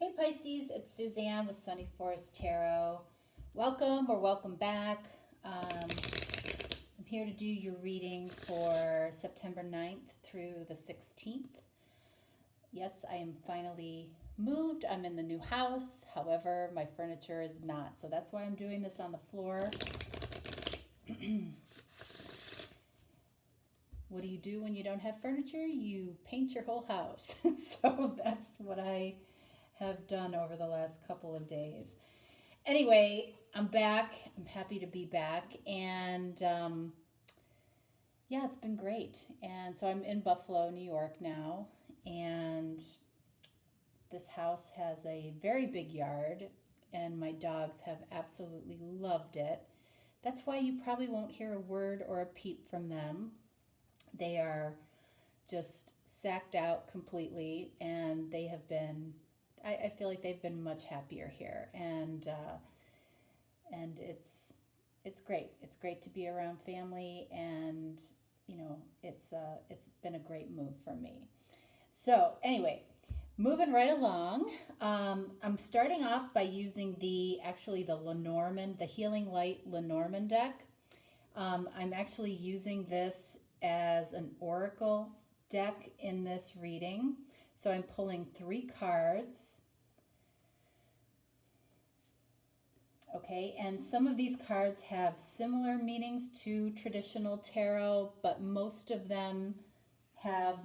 Hey Pisces, it's Suzanne with Sunny Forest Tarot. Welcome or welcome back. I'm here to do your reading for September 9th through the 16th. Yes, I am finally moved. I'm in the new house. However, my furniture is not. So that's why I'm doing this on the floor. What do you do when you don't have furniture? You paint your whole house. So that's what I have done over the last couple of days. Anyway, I'm back. I'm happy to be back. And yeah, it's been great. And so I'm in Buffalo, New York now. And this house has a very big yard. And my dogs have absolutely loved it. That's why you probably won't hear a word or a peep from them. They are just sacked out completely, and they have been, I feel like they've been much happier here, and it's great. It's great to be around family, and you know, it's been a great move for me. So anyway, moving right along, I'm starting off by using the Lenormand, the Healing Light Lenormand deck. I'm actually using this as an oracle deck in this reading. So I'm pulling 3 cards. Okay, and some of these cards have similar meanings to traditional tarot, but most of them have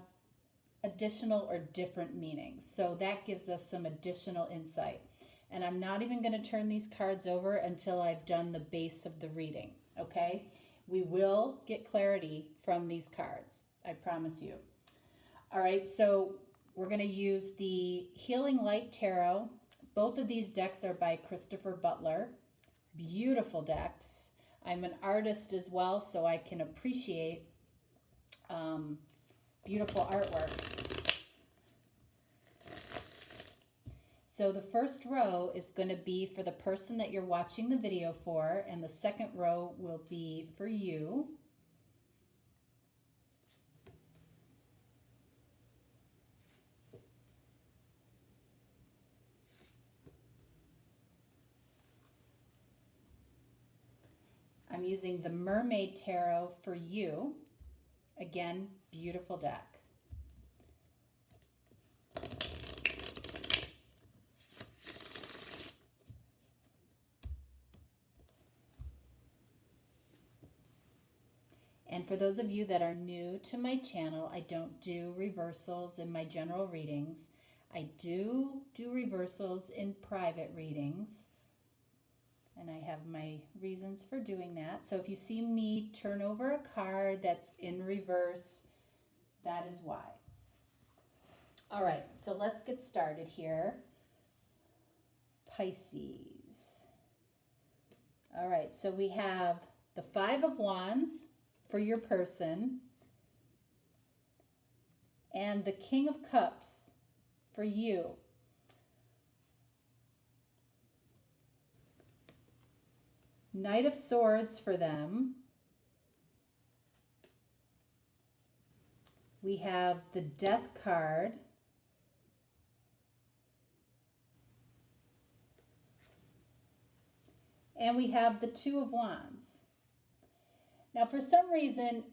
additional or different meanings. So that gives us some additional insight. And I'm not even going to turn these cards over until I've done the base of the reading, okay? We will get clarity from these cards, I promise you. All right, so we're going to use the Healing Light Tarot. Both of these decks are by Christopher Butler. Beautiful decks. I'm an artist as well, so I can appreciate beautiful artwork. So the first row is going to be for the person that you're watching the video for, and the second row will be for you. I'm using the Mermaid Tarot for you. Again, beautiful deck. And for those of you that are new to my channel, I don't do reversals in my general readings. I do reversals in private readings. And I have my reasons for doing that. So if you see me turn over a card that's in reverse, that is why. All right, so let's get started here. Pisces. All right, so we have the 5 of Wands for your person, and the King of Cups for you. Knight of Swords for them. We have the Death card. And we have the 2 of Wands. Now, for some reason,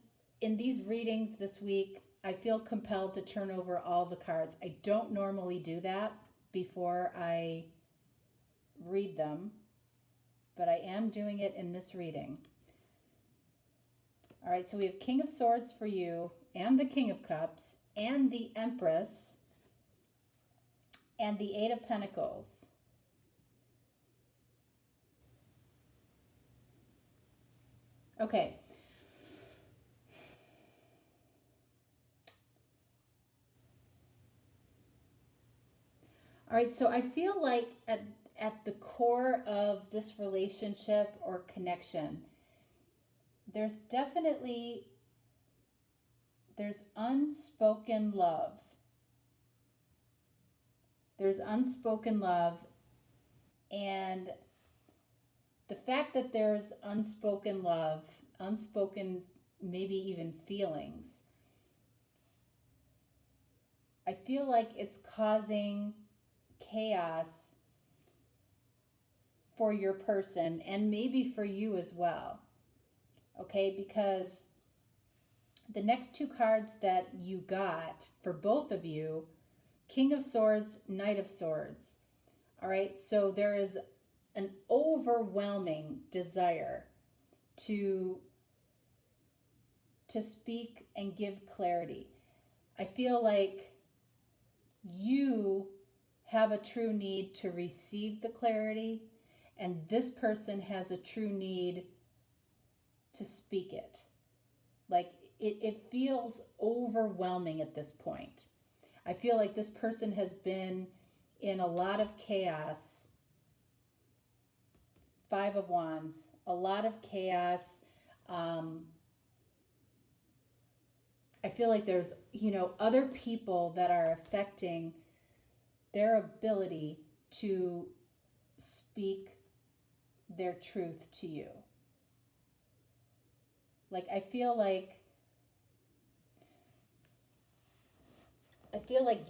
in these readings this week, I feel compelled to turn over all the cards. I don't normally do that before I read them, but I am doing it in this reading. All right, so we have King of Swords for you, and the King of Cups, and the Empress, and the 8 of Pentacles. Okay. All right, so I feel like at the core of this relationship or connection, there's unspoken love. There's unspoken love, and the fact that there's unspoken love, unspoken maybe even feelings, I feel like it's causing chaos for your person and maybe for you as well. Okay, because the next two cards that you got for both of you, King of Swords, Knight of Swords. All right, so there is an overwhelming desire to speak and give clarity. I feel like you have a true need to receive the clarity, and this person has a true need to speak it. Like it feels overwhelming at this point. I feel like this person has been in a lot of chaos. Five of Wands, a lot of chaos. I feel like there's, other people that are affecting their ability to speak their truth to you. Like, I feel like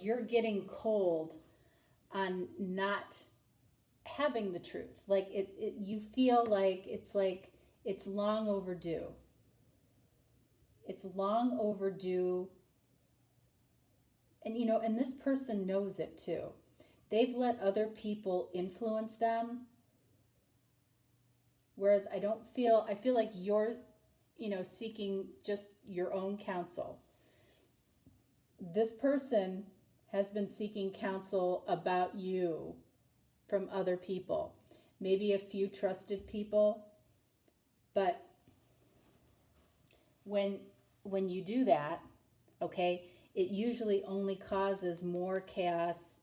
you're getting cold on not having the truth. Like you feel like it's long overdue. It's long overdue. And and this person knows it too. They've let other people influence them. Whereas I feel like you're, seeking just your own counsel. This person has been seeking counsel about you from other people. Maybe a few trusted people. But when you do that, okay, it usually only causes more chaos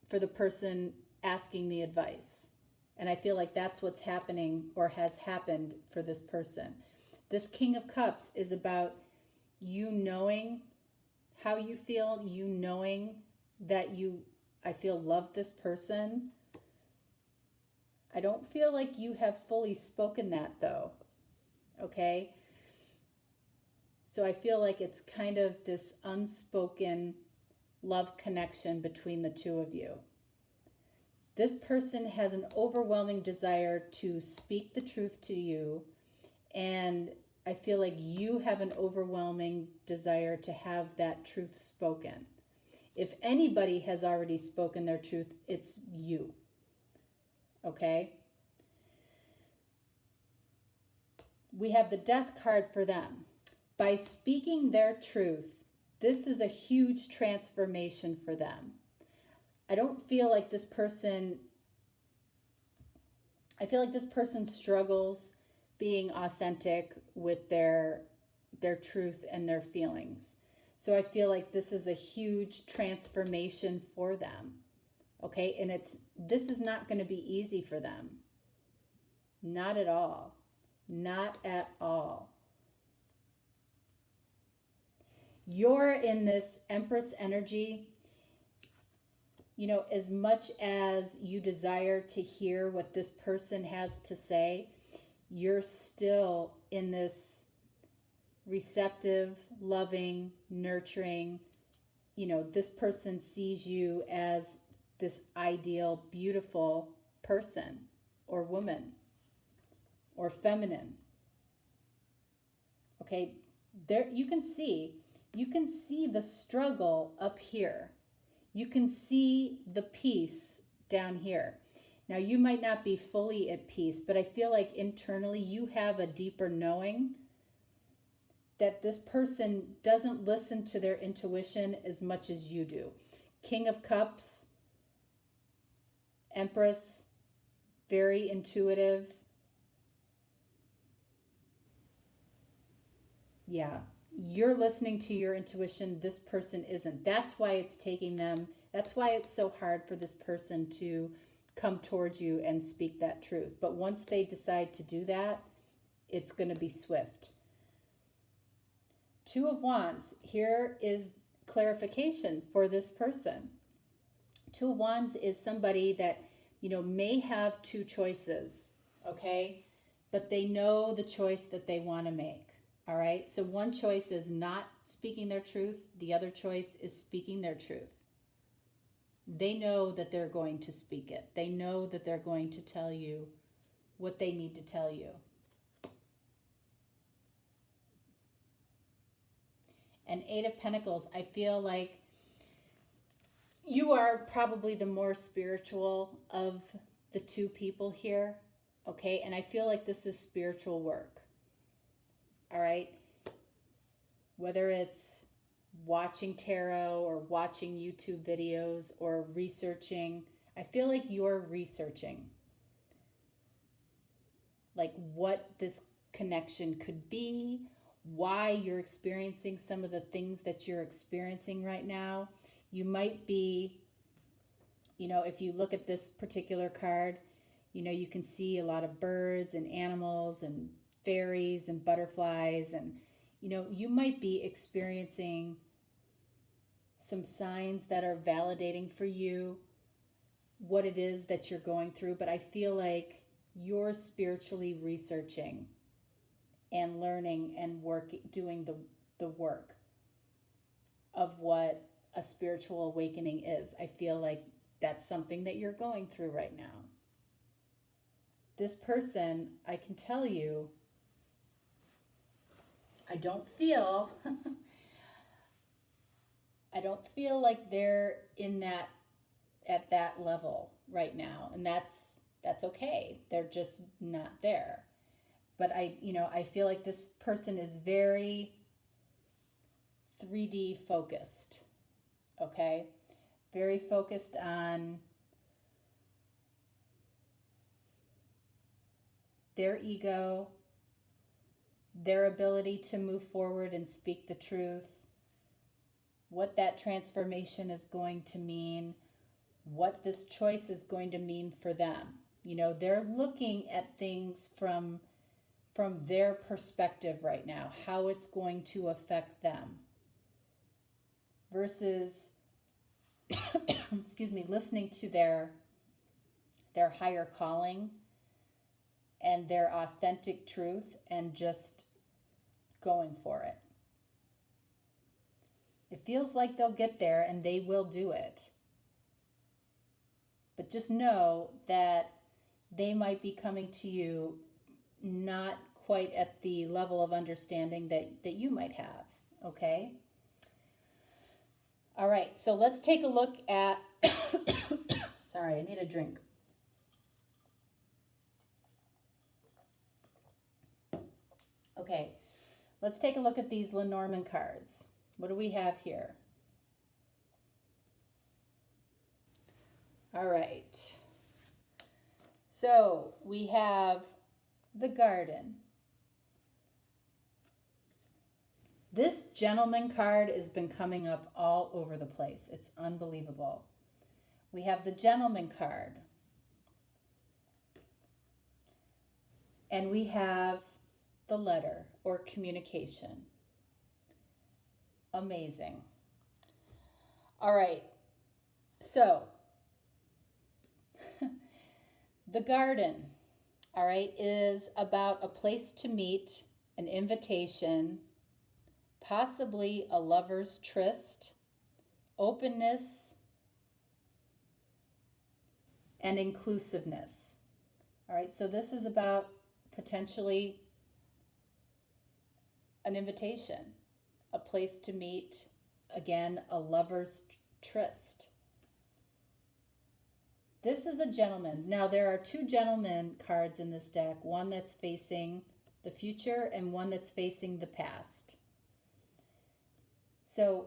for the person asking the advice. And I feel like that's what's happening or has happened for this person. This King of Cups is about you knowing how you feel, you knowing that I feel love this person. I don't feel like you have fully spoken that though, okay? So I feel like it's kind of this unspoken love connection between the two of you. This person has an overwhelming desire to speak the truth to you, and I feel like you have an overwhelming desire to have that truth spoken. If anybody has already spoken their truth, it's you. Okay? We have the Death card for them. By speaking their truth, this is a huge transformation for them. I don't feel like this person, I feel like this person struggles being authentic with their truth and their feelings. So I feel like this is a huge transformation for them. Okay? And this is not going to be easy for them. Not at all. Not at all. You're in this Empress energy. As much as you desire to hear what this person has to say, you're still in this receptive, loving, nurturing, this person sees you as this ideal, beautiful person or woman or feminine. Okay, there you can see the struggle up here. You can see the peace down here. Now, you might not be fully at peace, but I feel like internally you have a deeper knowing that this person doesn't listen to their intuition as much as you do. King of Cups, Empress, very intuitive. Yeah. You're listening to your intuition. This person isn't. That's why it's taking them. That's why it's so hard for this person to come towards you and speak that truth. But once they decide to do that, it's going to be swift. Two of Wands. Here is clarification for this person. Two of Wands is somebody that, may have two choices, okay? But they know the choice that they want to make. All right, so one choice is not speaking their truth. The other choice is speaking their truth. they know that they're going to speak it. They know that they're going to tell you what they need to tell you. And Eight of Pentacles, I feel like you are probably the more spiritual of the two people here, okay? And I feel like this is spiritual work, all right? Whether it's watching tarot or watching YouTube videos or researching, I feel like you're researching like what this connection could be, why you're experiencing some of the things that you're experiencing right now. You might be, if you look at this particular card, you can see a lot of birds and animals and fairies and butterflies, and you might be experiencing some signs that are validating for you what it is that you're going through. But I feel like you're spiritually researching and learning and doing the work of what a spiritual awakening is. I feel like that's something that you're going through right now. This person, I can tell you, I don't feel like they're at that level right now, and that's okay. They're just not there. But I feel like this person is very 3D focused, okay? Very focused on their ego, their ability to move forward and speak the truth, what that transformation is going to mean, what this choice is going to mean for them. They're looking at things from their perspective right now, how it's going to affect them, versus listening to their higher calling and their authentic truth and just going for it. It feels like they'll get there, and they will do it. But just know that they might be coming to you not quite at the level of understanding that you might have, okay? All right, so let's take a look at, sorry, I need a drink. Okay, let's take a look at these Lenormand cards. What do we have here? All right. So we have the Garden. This Gentleman card has been coming up all over the place. It's unbelievable. We have the Gentleman card. And we have the Letter or communication. Amazing. All right. So, the Garden, all right, is about a place to meet, an invitation, possibly a lover's tryst, openness, and inclusiveness. All right, so this is about potentially an invitation, a place to meet, again, a lover's tryst. This is a Gentleman. Now, there are two Gentleman cards in this deck, one that's facing the future and one that's facing the past. So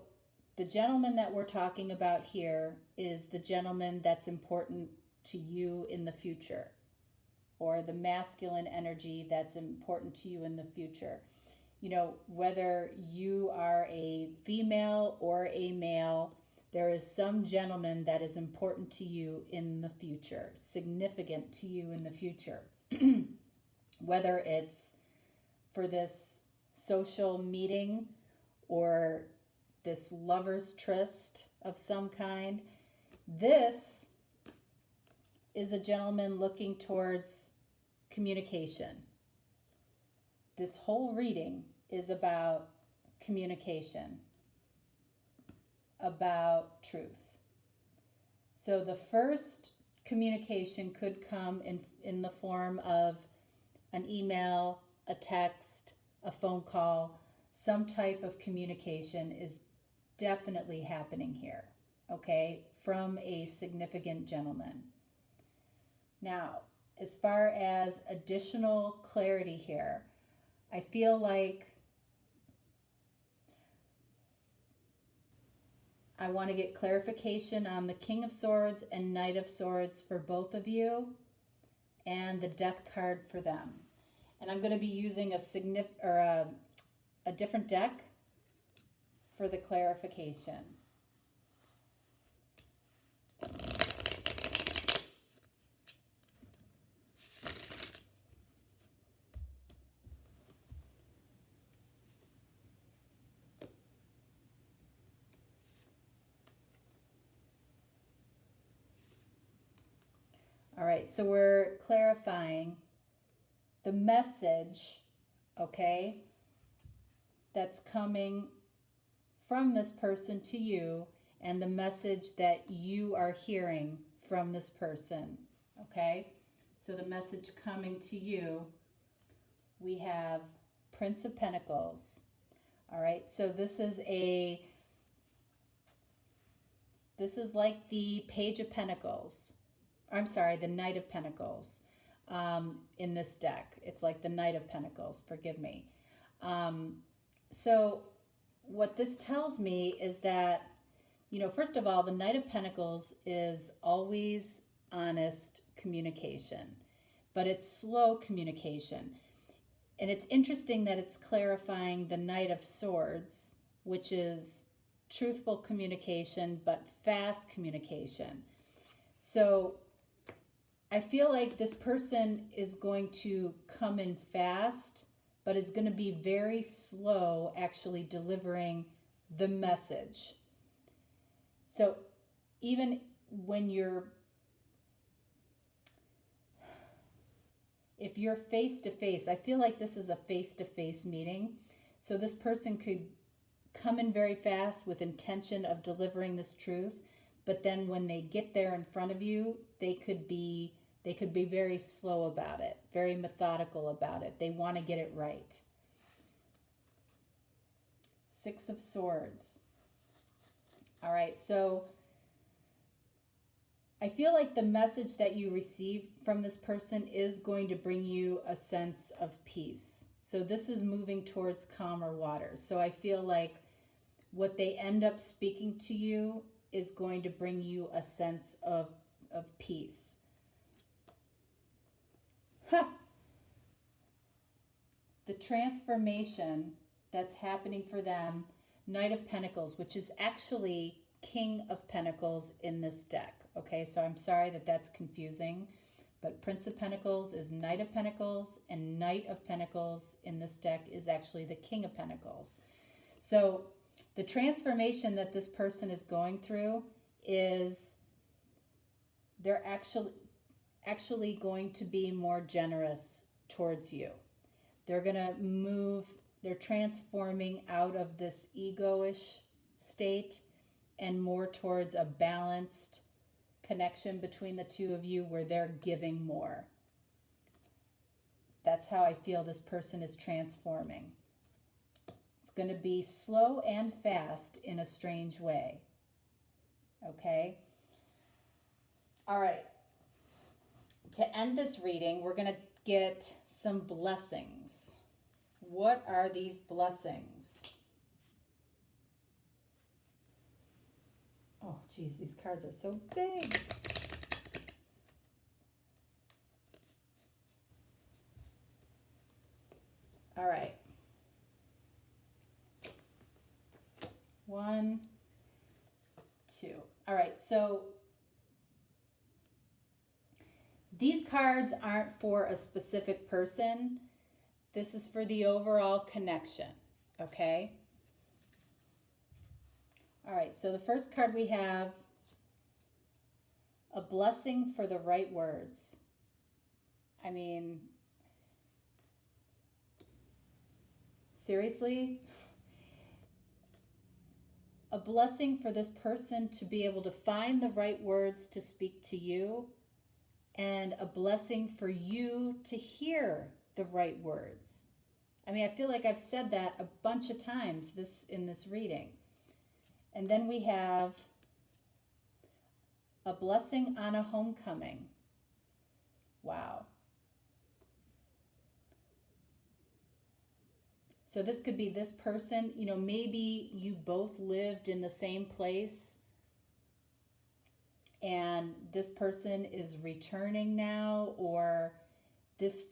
the Gentleman that we're talking about here is the gentleman that's important to you in the future, or the masculine energy that's important to you in the future. Whether you are a female or a male, there is some gentleman that is important to you in the future, significant to you in the future. Whether it's for this social meeting or this lover's tryst of some kind, this is a gentleman looking towards communication. This whole reading is about communication, about truth. So the first communication could come in the form of an email, a text, a phone call. Some type of communication is definitely happening here, okay, from a significant gentleman. Now, as far as additional clarity here, I feel like I want to get clarification on the King of Swords and Knight of Swords for both of you, and the Death card for them. And I'm going to be using a different deck for the clarification. All right, so we're clarifying the message, okay, that's coming from this person to you, and the message that you are hearing from this person, okay? So the message coming to you, we have Prince of Pentacles. All right, so this is like the Page of Pentacles. I'm sorry, the Knight of Pentacles in this deck. It's like the Knight of Pentacles, forgive me. So what this tells me is that, you know, first of all, the Knight of Pentacles is always honest communication, but it's slow communication. And it's interesting that it's clarifying the Knight of Swords, which is truthful communication, but fast communication. So I feel like this person is going to come in fast, but is going to be very slow actually delivering the message. So even when if you're face to face, I feel like this is a face to face meeting. So this person could come in very fast with intention of delivering this truth, but then when they get there in front of you, they could be very slow about it, very methodical about it. They want to get it right. Six of Swords. All right, so I feel like the message that you receive from this person is going to bring you a sense of peace. So this is moving towards calmer waters. So I feel like what they end up speaking to you is going to bring you a sense of peace. The transformation that's happening for them, Knight of Pentacles, which is actually King of Pentacles in this deck. Okay, so I'm sorry that that's confusing, but Prince of Pentacles is Knight of Pentacles, and Knight of Pentacles in this deck is actually the King of Pentacles. So the transformation that this person is going through is they're actually going to be more generous towards you. They're going to move, they're transforming out of this ego-ish state and more towards a balanced connection between the two of you where they're giving more. That's how I feel this person is transforming. It's going to be slow and fast in a strange way. Okay? All right. To end this reading, we're going to get some blessings. What are these blessings? Oh, geez, these cards are so big. All right. 1, 2. All right, so these cards aren't for a specific person. This is for the overall connection, okay? All right, so the first card we have, a blessing for the right words. I mean, seriously? a blessing for this person to be able to find the right words to speak to you, and a blessing for you to hear the right words. I mean, I feel like I've said that a bunch of times in this reading. And then we have a blessing on a homecoming. Wow. So this could be this person, you know, maybe you both lived in the same place and this person is returning now, or this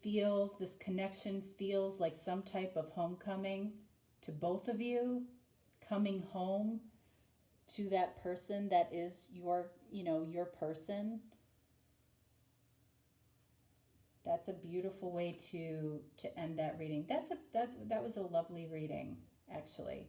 connection feels like some type of homecoming to both of you, coming home to that person that is your person. That's a beautiful way to end that reading. That was a lovely reading, actually.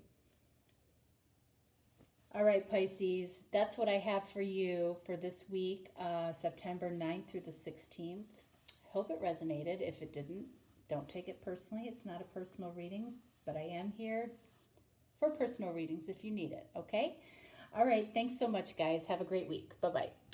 All right, Pisces, that's what I have for you for this week, September 9th through the 16th. I hope it resonated. If it didn't, don't take it personally. It's not a personal reading, but I am here for personal readings if you need it, okay? All right, thanks so much, guys. Have a great week. Bye-bye.